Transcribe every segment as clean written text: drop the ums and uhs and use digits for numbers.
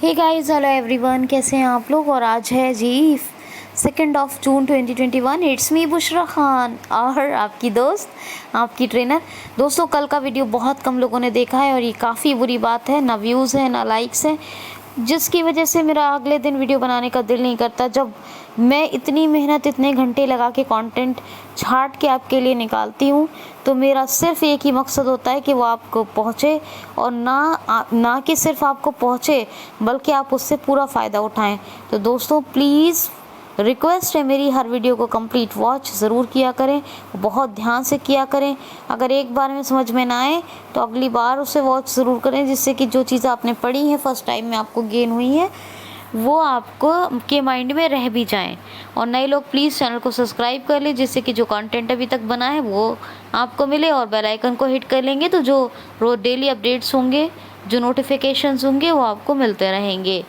Hey guys, hello everyone, कैसे हैं आप लोग। और आज है जी 2 जून 2021। इट्स मी बुशरा खान और आपकी दोस्त, आपकी ट्रेनर। दोस्तों, कल का वीडियो बहुत कम लोगों ने देखा है और ये काफ़ी बुरी बात है। ना व्यूज़ है ना लाइक्स है, जिसकी वजह से मेरा अगले दिन वीडियो बनाने का दिल नहीं करता। जब मैं इतनी मेहनत, इतने घंटे लगा के कंटेंट छांट के आपके लिए निकालती हूँ, तो मेरा सिर्फ एक ही मकसद होता है कि वो आपको पहुँचे, और ना कि सिर्फ आपको पहुँचे बल्कि आप उससे पूरा फ़ायदा उठाएं। तो दोस्तों, प्लीज़ रिक्वेस्ट है मेरी, हर वीडियो को कंप्लीट वॉच ज़रूर किया करें, बहुत ध्यान से किया करें। अगर एक बार में समझ में ना आए तो अगली बार उसे वॉच ज़रूर करें, जिससे कि जो चीज़ें आपने पढ़ी हैं फर्स्ट टाइम में आपको गेन हुई है वो आपको के माइंड में रह भी जाएं। और नए लोग प्लीज़ चैनल को सब्सक्राइब कर लें, जिससे कि जो कंटेंट अभी तक बना है वो आपको मिले, और बेल आइकन को हिट कर लेंगे तो जो रोज़ डेली अपडेट्स होंगे, जो नोटिफिकेशंस होंगे वो आपको मिलते रहेंगे।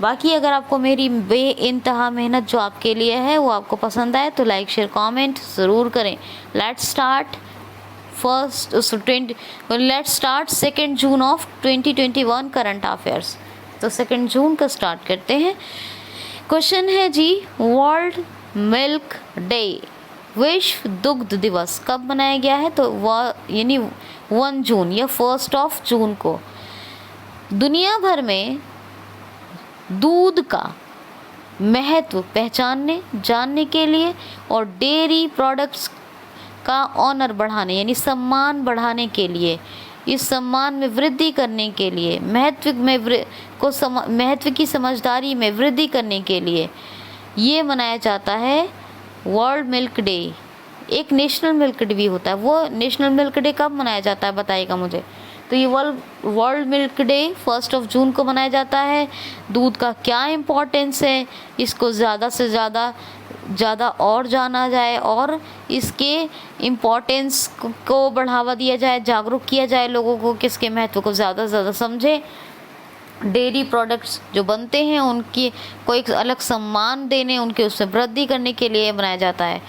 बाकी अगर आपको मेरी बेइंतहा मेहनत जो आपके लिए है वो आपको पसंद आए तो लाइक शेयर कमेंट ज़रूर करें। Let's start 2 June of 2021 current affairs. तो 2 जून का स्टार्ट करते हैं। क्वेश्चन है जी, वर्ल्ड मिल्क डे, विश्व दुग्ध दिवस कब मनाया गया है? तो वह यानी 1 जून या 1 जून को। दुनिया भर में दूध का महत्व पहचानने जानने के लिए और डेयरी प्रोडक्ट्स का ऑनर बढ़ाने यानी सम्मान बढ़ाने के लिए, इस सम्मान में वृद्धि करने के लिए, महत्व की समझदारी में वृद्धि करने के लिए ये मनाया जाता है वर्ल्ड मिल्क डे। एक नेशनल मिल्क डे भी होता है। वो नेशनल मिल्क डे कब मनाया जाता है बताइएगा मुझे। तो ये वर्ल्ड मिल्क डे 1 जून को मनाया जाता है। दूध का क्या इम्पोर्टेंस है, इसको ज़्यादा से ज़्यादा और जाना जाए और इसके इम्पोर्टेंस को बढ़ावा दिया जाए, जागरूक किया जाए लोगों को, किसके महत्व को ज़्यादा से ज़्यादा समझे। डेयरी प्रोडक्ट्स जो बनते हैं उनकी को एक अलग सम्मान देने, उनके उसमें वृद्धि करने के लिए बनाया जाता है,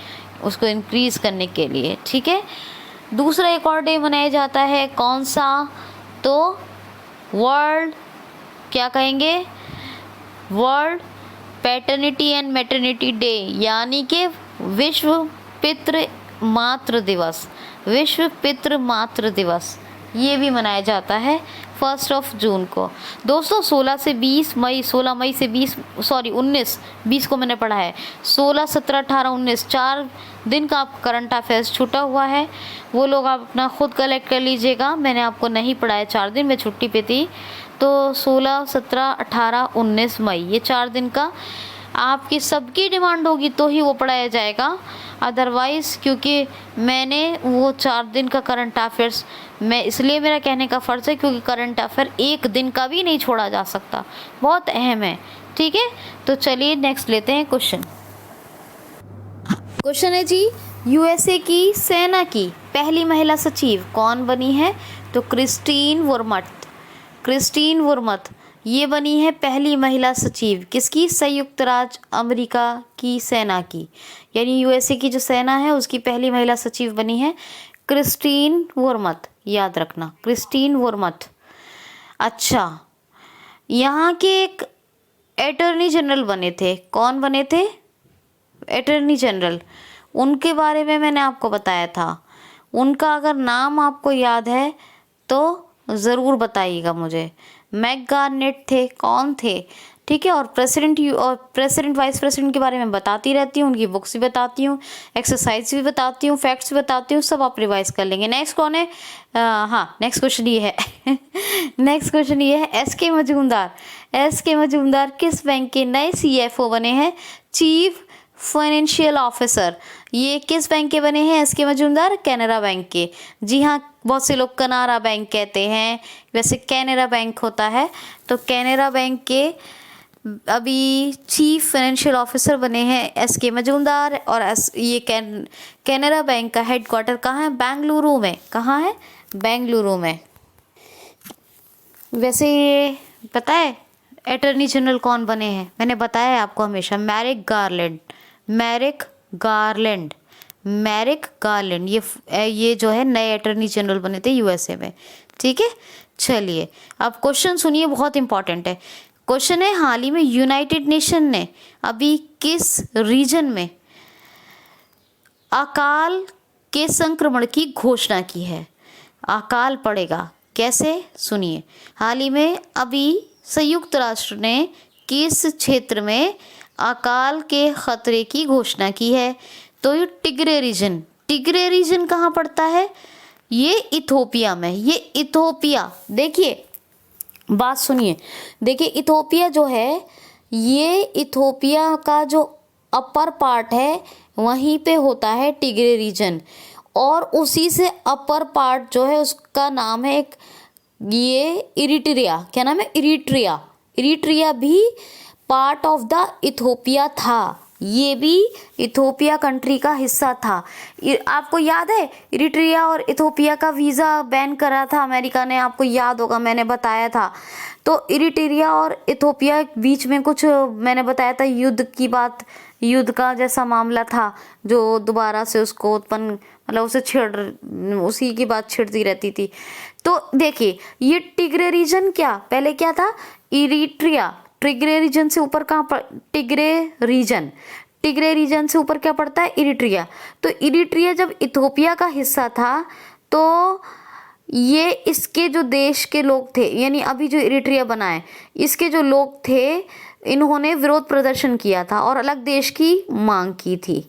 उसको इंक्रीज़ करने के लिए। ठीक है। दूसरा एक और डे मनाया जाता है, कौन सा? तो वर्ल्ड क्या कहेंगे, world paternity and maternity day, यानी कि विश्व पितृ मातृ दिवस। विश्व पितृ मातृ दिवस ये भी मनाया जाता है 1 जून को। दोस्तों 16 से 20 मई 16 मई से 19 को मैंने पढ़ा है। 16, 17, 18, 19 4 दिन का आप करंट अफेयर्स छूटा हुआ है, वो लोग आप अपना खुद कलेक्ट कर लीजिएगा। मैंने आपको नहीं पढ़ाया, 4 दिन मैं छुट्टी पे थी। तो 16, 17, 18, 19 मई ये 4 दिन का आपकी सबकी डिमांड होगी तो ही वो पढ़ाया जाएगा, अदरवाइज़ क्योंकि मैंने वो 4 दिन का करंट अफेयर्स, मैं इसलिए मेरा कहने का फ़र्ज़ है क्योंकि करंट अफेयर एक दिन का भी नहीं छोड़ा जा सकता, बहुत अहम है। ठीक है, तो चलिए नेक्स्ट लेते हैं क्वेश्चन। क्वेश्चन है जी, यूएसए की सेना की पहली महिला सचिव कौन बनी है? तो क्रिस्टीन वुरमथ ये बनी है पहली महिला सचिव। किसकी? संयुक्त राज्य अमेरिका की सेना की, यानी यूएसए की जो सेना है उसकी पहली महिला सचिव बनी है क्रिस्टीन वुरमथ। याद रखना, क्रिस्टीन वुरमथ। अच्छा, यहाँ के एक अटॉर्नी जनरल बने थे। कौन बने थे? Attorney general. उनके बारे में मैंने आपको बताया था। उनका अगर नाम आपको याद है तो ज़रूर बताइएगा मुझे। मैकगार्नेट थे। कौन थे? ठीक है। और प्रेसिडेंट वाइस प्रेसिडेंट के बारे में बताती रहती हूँ, उनकी बुक्स भी बताती हूँ, एक्सरसाइज भी बताती हूँ, फैक्ट्स भी बताती हूँ, सब आप रिवाइज कर लेंगे। नेक्स्ट कौन है? हाँ, नेक्स्ट क्वेश्चन ये है नेक्स्ट क्वेश्चन ये है, एस के मजूमदार किस बैंक के नए CFO बने हैं? Chief financial officer. ये किस बैंक के बने हैं एस के मजूमदार? कैनरा बैंक के। जी हाँ, बहुत से लोग कनारा बैंक कहते हैं, वैसे कैनरा बैंक होता है। तो कैनरा बैंक के अभी चीफ फाइनेंशियल ऑफिसर बने हैं एस के मजूमदार। और ये कैनरा बैंक का हेडक्वार्टर कहाँ है? बेंगलुरु में। कहाँ है? बेंगलुरु में। वैसे ये पता है अटॉर्नी जनरल कौन बने हैं? मैंने बताया है आपको हमेशा, मैरिक गारलैंड ये जो है नए अटॉर्नी जनरल बने थे यूएसए में। ठीक है, चलिए अब क्वेश्चन सुनिए, बहुत इंपॉर्टेंट है। क्वेश्चन है, हाल ही में यूनाइटेड नेशन ने अभी किस रीजन में अकाल के संक्रमण की घोषणा की है? अकाल पड़ेगा कैसे, सुनिए। हाल ही में अभी संयुक्त राष्ट्र ने किस क्षेत्र में अकाल के खतरे की घोषणा की है? तो ये टिग्रे रीजन। टिग्रे रीजन कहाँ पड़ता है? ये इथोपिया में। ये इथोपिया, देखिए बात सुनिए, देखिए इथोपिया जो है, ये इथोपिया का जो अपर पार्ट है वहीं पे होता है टिग्रे रीजन, और उसी से अपर पार्ट जो है उसका नाम है एक, ये इरिट्रिया। क्या नाम है? इरिट्रिया। इरिट्रिया भी पार्ट ऑफ द इथोपिया था, ये भी इथोपिया कंट्री का हिस्सा था। आपको याद है इरिट्रिया और इथोपिया का वीज़ा बैन करा था अमेरिका ने, आपको याद होगा, मैंने बताया था। तो इरिट्रिया और इथोपिया बीच में कुछ मैंने बताया था युद्ध की बात, युद्ध का जैसा मामला था जो दोबारा से उसको उत्पन्न, मतलब उसे उसी की बात छिड़ती रहती थी। तो देखिए ये टिग्रे रीजन क्या, पहले क्या था? इरिट्रिया। टिग्रे रीजन से ऊपर कहाँ पर? Tigray reason. टिग्रे रीजन से ऊपर क्या पड़ता है? इरिट्रिया। तो इरिट्रिया जब इथोपिया का हिस्सा था तो ये इसके जो देश के लोग थे, यानी अभी जो इरिट्रिया बना है, इसके जो लोग थे इन्होंने विरोध प्रदर्शन किया था और अलग देश की मांग की थी,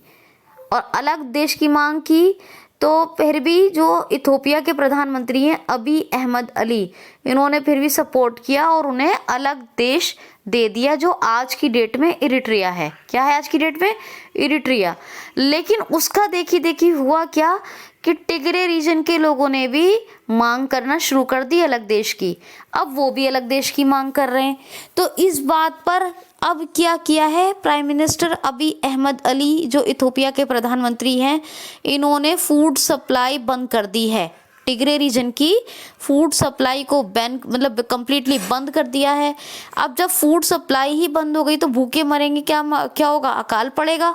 और अलग देश की मांग की। तो फिर भी जो इथोपिया के प्रधानमंत्री हैं अबी अहमद अली, इन्होंने फिर भी सपोर्ट किया और उन्हें अलग देश दे दिया जो आज की डेट में इरिट्रिया है। क्या है आज की डेट में? इरिट्रिया। लेकिन उसका देखी देखी हुआ क्या कि टिग्रे रीजन के लोगों ने भी मांग करना शुरू कर दी अलग देश की। अब वो भी अलग देश की मांग कर रहे हैं। तो इस बात पर अब क्या किया है प्राइम मिनिस्टर अबी अहमद अली, जो इथोपिया के प्रधानमंत्री हैं, इन्होंने फूड सप्लाई बंद कर दी है। टिग्रे रीजन की फूड सप्लाई को बैन, मतलब कंप्लीटली बंद कर दिया है। अब जब फूड सप्लाई ही बंद हो गई तो भूखे मरेंगे, क्या होगा? अकाल पड़ेगा,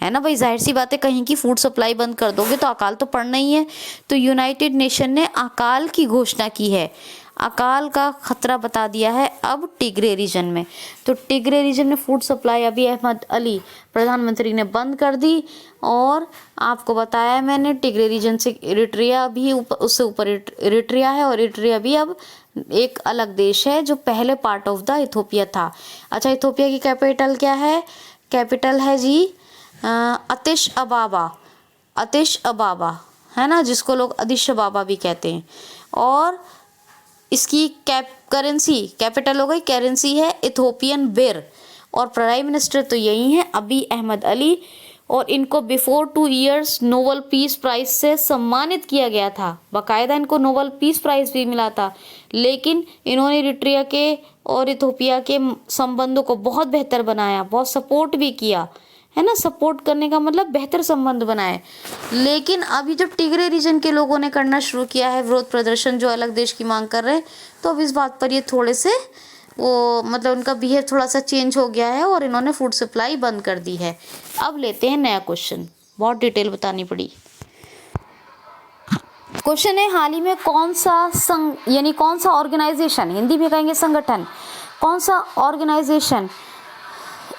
है ना भाई, जाहिर सी बात है। कहीं की फूड सप्लाई बंद कर दोगे तो अकाल तो पड़ना ही है। तो यूनाइटेड नेशन ने अकाल की घोषणा की है, अकाल का खतरा बता दिया है अब टिग्रे रीजन में। तो टिग्रे रीजन में फूड सप्लाई अबी अहमद अली प्रधानमंत्री ने बंद कर दी। और आपको बताया मैंने टिग्रे रीजन से इरिट्रिया भी उससे ऊपर इरिट्रिया है, और इरिट्रिया भी अब एक अलग देश है जो पहले पार्ट ऑफ द इथोपिया था। अच्छा, इथोपिया की कैपिटल क्या है? कैपिटल है जी अदिश अबाबा। अदिश अबाबा है ना, जिसको लोग अदिश अबाबा भी कहते हैं। और इसकी करेंसी, कैपिटल हो गई, करेंसी है इथोपियन बिर, और प्राइम मिनिस्टर तो यही है अबी अहमद अली। और इनको before 2 years Nobel peace prize से सम्मानित किया गया था, बाकायदा इनको नोबेल पीस प्राइज भी मिला था। लेकिन इन्होंने इरिट्रिया के और इथोपिया के संबंधों को बहुत बेहतर बनाया, बहुत सपोर्ट भी किया, है ना। सपोर्ट करने का मतलब बेहतर संबंध बनाए। लेकिन अभी जब टिग्रे रीजन के लोगों ने करना शुरू किया है विरोध प्रदर्शन, जो अलग देश की मांग कर रहे हैं, तो अब इस बात पर ये थोड़े से वो, मतलब उनका बिहेव थोड़ा सा चेंज हो गया है और इन्होंने फूड सप्लाई बंद कर दी है। अब लेते हैं नया क्वेश्चन, बहुत डिटेल बतानी पड़ी। क्वेश्चन है, हाल ही में कौन सा संघ, यानी कौन सा ऑर्गेनाइजेशन, हिंदी में कहेंगे संगठन, कौन सा ऑर्गेनाइजेशन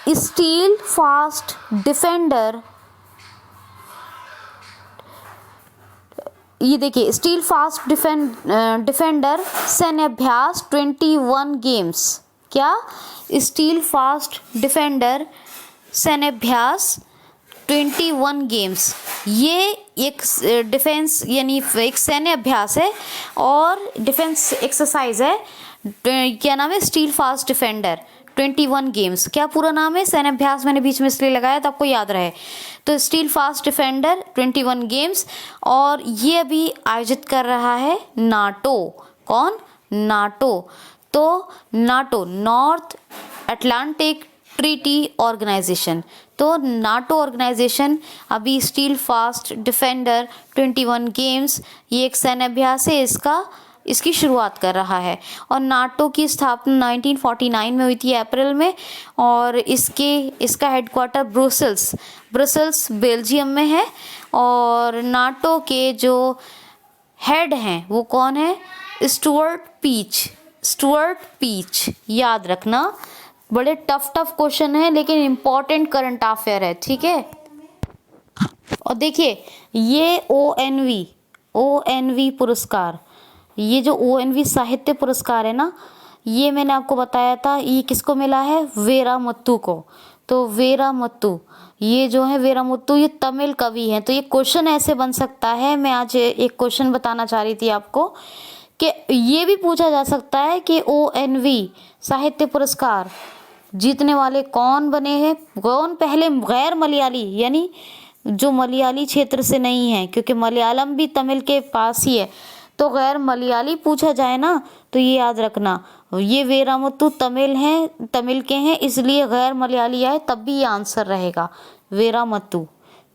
स्टील फास्ट डिफेंडर, ये देखिए स्टील फास्ट डिफेंडर सैन्याभ्यास 21 गेम्स, क्या? स्टील फास्ट डिफेंडर सैन्याभ्यास 21 गेम्स, ये एक डिफेंस यानी एक सैन्य अभ्यास है और डिफेंस एक्सरसाइज है। क्या नाम है? Steel fast defender 21 games. क्या पूरा नाम है? सैन्य अभ्यास मैंने बीच में इसलिए लगाया तो आपको याद रहे। तो स्टील फास्ट डिफेंडर 21 गेम्स, और ये अभी आयोजित कर रहा है नाटो। कौन? नाटो। तो NATO, North Atlantic Treaty Organization. तो नाटो ऑर्गेनाइजेशन अभी स्टील फास्ट डिफेंडर 21 गेम्स, ये एक सैन्य अभ्यास है, इसकी शुरुआत कर रहा है। और नाटो की स्थापना 1949 में हुई थी अप्रैल में, और इसका हेडक्वार्टर ब्रुसेल्स बेल्जियम में है। और नाटो के जो हेड हैं वो कौन है? स्टुअर्ट पीच, याद रखना, बड़े टफ क्वेश्चन है लेकिन इम्पोर्टेंट करंट अफेयर है, ठीक है। और देखिए ये ONV पुरस्कार, ये जो ONV साहित्य पुरस्कार है ना, ये मैंने आपको बताया था ये किसको मिला है, वीरामुत्तु को। तो वीरामुत्तु, ये जो है वीरामुत्तु, ये तमिल कवि हैं। तो ये क्वेश्चन ऐसे बन सकता है, मैं आज एक क्वेश्चन बताना चाह रही थी आपको कि ये भी पूछा जा सकता है कि ONV साहित्य पुरस्कार जीतने वाले कौन बने हैं, कौन पहले गैर मलयाली, यानी जो मलयाली क्षेत्र से नहीं है, क्योंकि मलयालम भी तमिल के पास ही है, तो गैर मलयाली पूछा जाए ना तो ये याद रखना, ये वीरामुत्तु तमिल के हैं, इसलिए गैर मलयाली आए तब भी ये आंसर रहेगा वीरामुत्तु,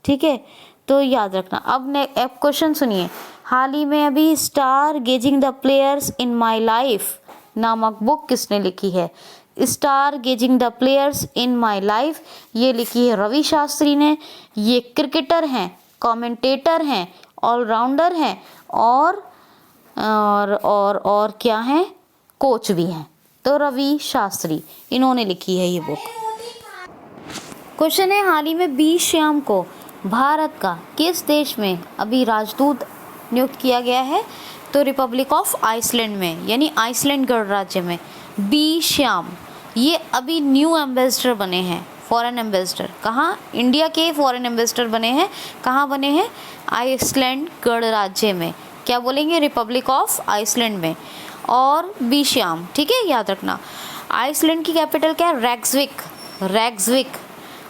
ठीक है। तो याद रखना। अब क्वेश्चन सुनिए, हाल ही में अभी star gazing the players in my life नामक बुक किसने लिखी है? Star gazing the players in my life, ये लिखी है रवि शास्त्री ने। ये क्रिकेटर हैं, कमेंटेटर हैं, ऑलराउंडर हैं और क्या हैं, कोच भी हैं। तो रवि शास्त्री, इन्होंने लिखी है ये बुक। क्वेश्चन है, हाल ही में बी श्याम को भारत का किस देश में अभी राजदूत नियुक्त किया गया है? तो रिपब्लिक ऑफ आइसलैंड में, यानी आइसलैंड गणराज्य में बी श्याम, ये अभी न्यू एम्बेसडर बने हैं, फॉरेन एम्बेसडर। कहाँ? इंडिया के फॉरेन एम्बेसडर बने हैं। कहाँ बने हैं? आइसलैंड गणराज्य में। क्या बोलेंगे? रिपब्लिक ऑफ आइसलैंड में। और बी श्याम, ठीक है, याद रखना। आइसलैंड की कैपिटल क्या है? रैग्सविक।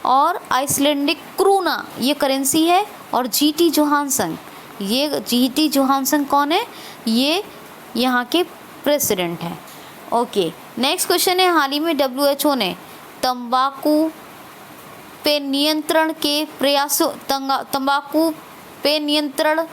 और आइसलैंडिक क्रूना ये करेंसी है। और जीटी जोहानसन, ये जीटी जोहानसन कौन है? ये यहाँ के प्रेसिडेंट हैं। ओके, नेक्स्ट क्वेश्चन है, हाल ही में WHO ने तंबाकू पे नियंत्रण के प्रयासों तंबाकू पे नियंत्रण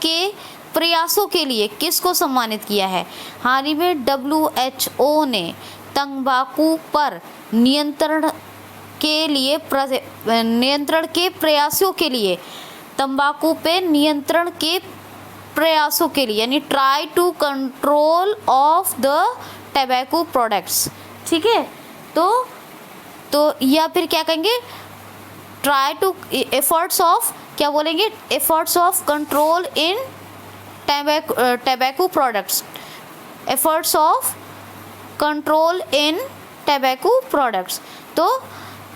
के प्रयासों के लिए किसको सम्मानित किया है? हाल ही में WHO ने तंबाकू पर नियंत्रण के प्रयासों के लिए, तंबाकू पे नियंत्रण के प्रयासों के लिए, यानी try to control of the tobacco products, ठीक है। तो या फिर क्या कहेंगे? ट्राई टू एफर्ट्स ऑफ, क्या बोलेंगे? Efforts of control in tobacco products, efforts of control in tobacco products. तो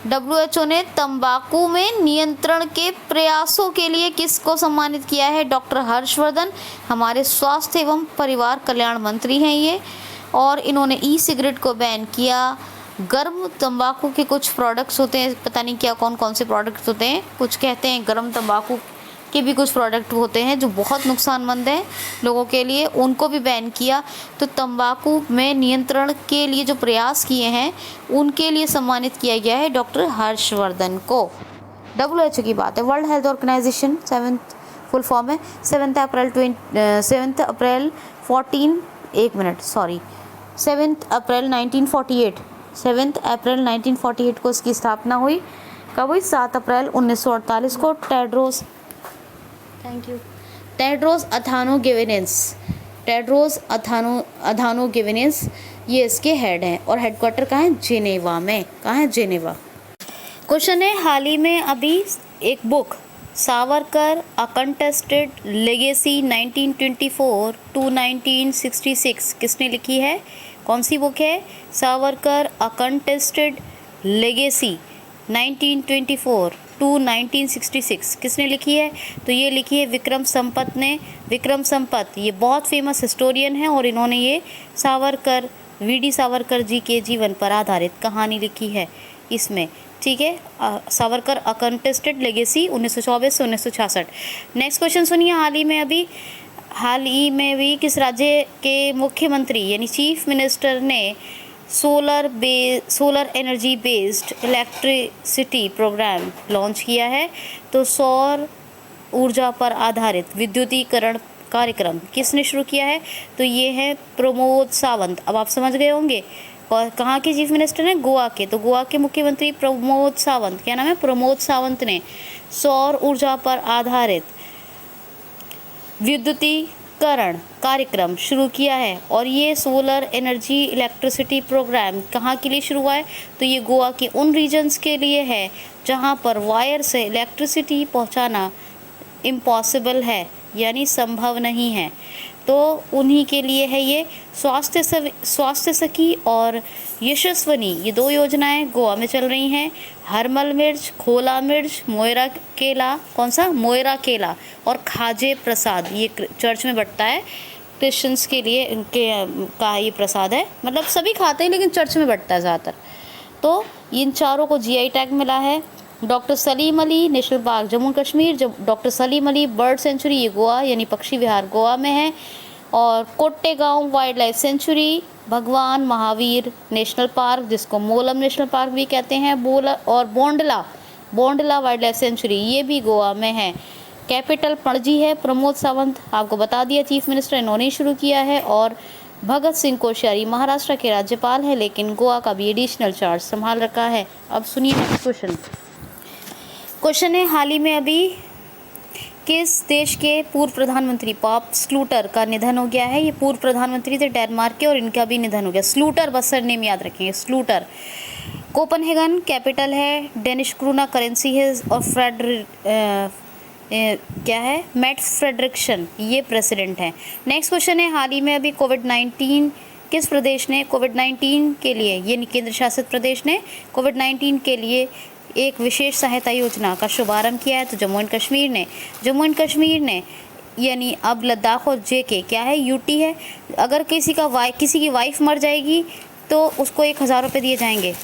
WHO ने तंबाकू में नियंत्रण के प्रयासों के लिए किसको सम्मानित किया है? डॉक्टर हर्षवर्धन, हमारे स्वास्थ्य एवं परिवार कल्याण मंत्री हैं ये। और इन्होंने ई सिगरेट को बैन किया। गर्म तंबाकू के कुछ प्रोडक्ट्स होते हैं, पता नहीं क्या कौन कौन से प्रोडक्ट्स होते हैं, कुछ कहते हैं गर्म तंबाकू के भी कुछ प्रोडक्ट होते हैं जो बहुत नुकसानमंद हैं लोगों के लिए, उनको भी बैन किया। तो तंबाकू में नियंत्रण के लिए जो प्रयास किए हैं उनके लिए सम्मानित किया गया है डॉक्टर हर्षवर्धन को। WHO की बात है, world health organization 7 full form है 7 अप्रैल 1948 को इसकी स्थापना हुई। कब हुई? 7 अप्रैल 1948 को। टेड्रोस अथानो गिवेनेस ये इसके हेड हैं और हेडक्वार्टर कहाँ है? जेनेवा में। कहाँ है? जेनेवा। क्वेश्चन है, हाल ही में अभी एक book Savarkar a contested legacy 1924 to 1966 किसने लिखी है? कौन सी बुक है? सावरकर अ कंटेस्टेड लेगेसी 1924 to 1966 किसने लिखी है? तो ये लिखी है विक्रम संपत ने। विक्रम संपत ये बहुत फेमस हिस्टोरियन है और इन्होंने ये VD सावरकर जी के जीवन पर आधारित कहानी लिखी है इसमें, ठीक है। सावरकर अ कंटेस्टेड लेगेसी 1924 से 1966। नेक्स्ट क्वेश्चन सुनिए, हाल ही में भी किस राज्य के मुख्यमंत्री यानी चीफ मिनिस्टर ने solar energy based electricity program launch किया है? तो सौर ऊर्जा पर आधारित विद्युतीकरण कार्यक्रम किसने शुरू किया है? तो ये है प्रमोद सावंत। अब आप समझ गए होंगे कहाँ के चीफ मिनिस्टर हैं? गोवा के। तो गोवा के मुख्यमंत्री प्रमोद सावंत, क्या नाम है? प्रमोद सावंत ने सौर ऊर्जा पर आधारित विद्युतीकरण उपकरण कार्यक्रम शुरू किया है। और ये सोलर एनर्जी इलेक्ट्रिसिटी प्रोग्राम कहाँ के लिए शुरू हुआ है? तो ये गोवा के उन रीजन्स के लिए है जहाँ पर वायर से इलेक्ट्रिसिटी पहुँचाना इम्पॉसिबल है, यानी संभव नहीं है, तो उन्हीं के लिए है ये। स्वास्थ्य सखी और यशस्वनी, ये 2 योजनाएं गोवा में चल रही हैं। हरमल मिर्च, खोला मिर्च, मोयरा केला, कौन सा? मोयरा केला और खाजे प्रसाद, ये चर्च में बंटता है, क्रिश्चियंस के लिए इनके का ये प्रसाद है, मतलब सभी खाते हैं लेकिन चर्च में बंटता है ज़्यादातर। तो इन चारों को GI टैग मिला है। Doctor Salim Ali national park Jammu Kashmir, जब doctor Salim Ali bird sanctuary, ये गोवा यानी पक्षी विहार गोवा में है। और कोट्टेगांव वाइल्ड लाइफ सेंचुरी, भगवान महावीर नेशनल पार्क, जिसको मोलम नेशनल पार्क भी कहते हैं, और बोंडला वाइल्ड लाइफ सेंचुरी, ये भी गोवा में है। कैपिटल पणजी है। प्रमोद सावंत, आपको बता दिया, चीफ मिनिस्टर, इन्होंने शुरू किया है। और भगत सिंह कोश्यारी महाराष्ट्र के राज्यपाल हैं, लेकिन गोवा का भी एडिशनल चार्ज संभाल रखा है। अब सुनिए नेक्स्ट क्वेश्चन है, हाल ही में अभी किस देश के पूर्व प्रधानमंत्री पॉप स्लूटर का निधन हो गया है? ये पूर्व प्रधानमंत्री थे डेनमार्क के और इनका भी निधन हो गया। स्लूटर, बस सरनेम याद रखेंगे, स्लूटर। कोपनहेगन कैपिटल है, डेनिश क्रूना करेंसी है, और क्या है? मैट फ्रेडरिक्सन, ये प्रेसिडेंट हैं। नेक्स्ट क्वेश्चन है, हाल ही में अभी कोविड-19 किस प्रदेश ने कोविड-19 के लिए, ये केंद्र शासित प्रदेश ने कोविड-19 के लिए एक विशेष सहायता योजना का शुभारंभ किया है? तो जम्मू एंड कश्मीर ने, यानी अब लद्दाख और JK क्या है? UT है। अगर किसी की वाइफ मर जाएगी तो उसको 1000 रुपये दिए जाएंगे।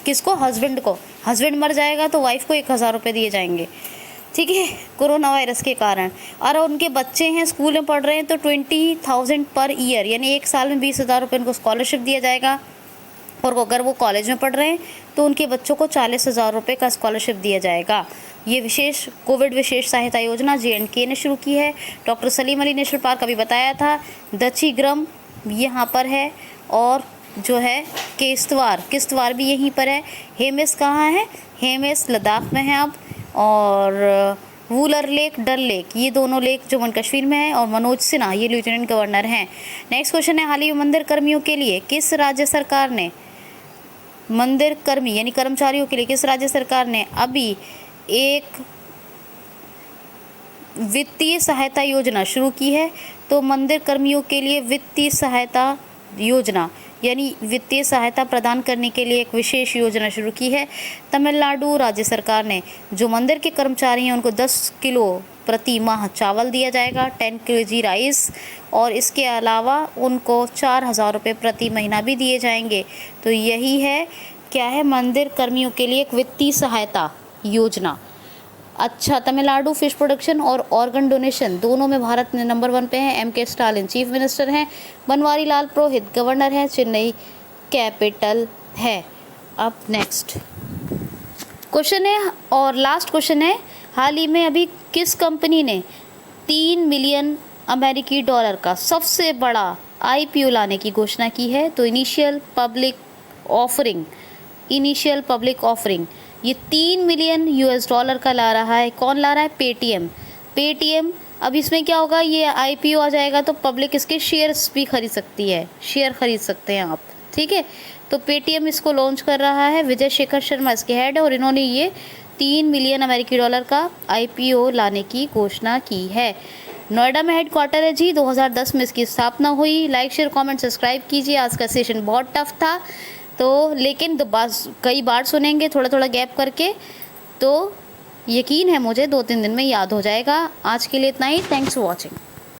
किसको? हस्बैंड को। हस्बैंड मर जाएगा तो वाइफ को 1000 रुपये दिए जाएंगे, ठीक है, कोरोना वायरस के कारण। और उनके बच्चे हैं, स्कूल में पढ़ रहे हैं, तो 20,000 पर ईयर, यानी 1 साल में 20,000 रुपये उनको स्कॉलरशिप दिया जाएगा। और अगर वो कॉलेज में पढ़ रहे हैं तो उनके बच्चों को 40,000 रुपये का स्कॉलरशिप दिया जाएगा। ये कोविड विशेष सहायता योजना JNK ने शुरू की है। Doctor Salim Ali national park अभी बताया था, दचीग्रम यहाँ पर है, और जो है किश्तवाड़ भी यहीं पर है। हेमिस कहाँ है? हेमिस लद्दाख में है अब। और वूलर लेक, डल लेक, ये दोनों लेक जम्मू एंड कश्मीर में है। और मनोज सिन्हा ये लेफ्टिनेंट गवर्नर हैं। नेक्स्ट क्वेश्चन है, हाल ही में मंदिर कर्मियों के लिए किस राज्य सरकार ने, मंदिर कर्मी यानी कर्मचारियों के लिए किस राज्य सरकार ने अभी एक वित्तीय सहायता योजना शुरू की है? तो मंदिर कर्मियों के लिए वित्तीय सहायता योजना, यानी वित्तीय सहायता प्रदान करने के लिए एक विशेष योजना शुरू की है तमिलनाडु राज्य सरकार ने। जो मंदिर के कर्मचारी हैं उनको 10 किलो प्रति माह चावल दिया जाएगा, 10 kg राइस, और इसके अलावा उनको 4,000 रुपये प्रति महीना भी दिए जाएंगे। तो यही है, क्या है? मंदिर कर्मियों के लिए एक वित्तीय सहायता योजना। अच्छा, तमिलनाडु फिश प्रोडक्शन और ऑर्गन डोनेशन दोनों में भारत ने नंबर 1 पे है। MK स्टालिन चीफ मिनिस्टर हैं, बनवारी लाल पुरोहित गवर्नर हैं, चेन्नई कैपिटल है। अब नेक्स्ट क्वेश्चन है और लास्ट क्वेश्चन है, हाल ही में अभी किस कंपनी ने 3 मिलियन अमेरिकी डॉलर का सबसे बड़ा IPO लाने की घोषणा की है? तो इनिशियल पब्लिक ऑफरिंग ये 3 मिलियन $US का ला रहा है। कौन ला रहा है? पेटीएम। अब इसमें क्या होगा, ये IPO आ जाएगा तो पब्लिक इसके शेयर्स भी खरीद सकती है, शेयर खरीद सकते हैं आप, ठीक है। तो पेटीएम इसको लॉन्च कर रहा है, विजय शेखर शर्मा इसके हेड है, और इन्होंने ये 3 मिलियन अमेरिकी डॉलर का IPO लाने की घोषणा की है। नोएडा में हेडक्वार्टर है जी, 2010 में इसकी स्थापना हुई। लाइक शेयर कमेंट सब्सक्राइब कीजिए। आज का सेशन बहुत टफ था, तो लेकिन कई बार सुनेंगे थोड़ा थोड़ा गैप करके, तो यकीन है मुझे 2-3 दिन में याद हो जाएगा। आज के लिए इतना ही। Thanks for watching.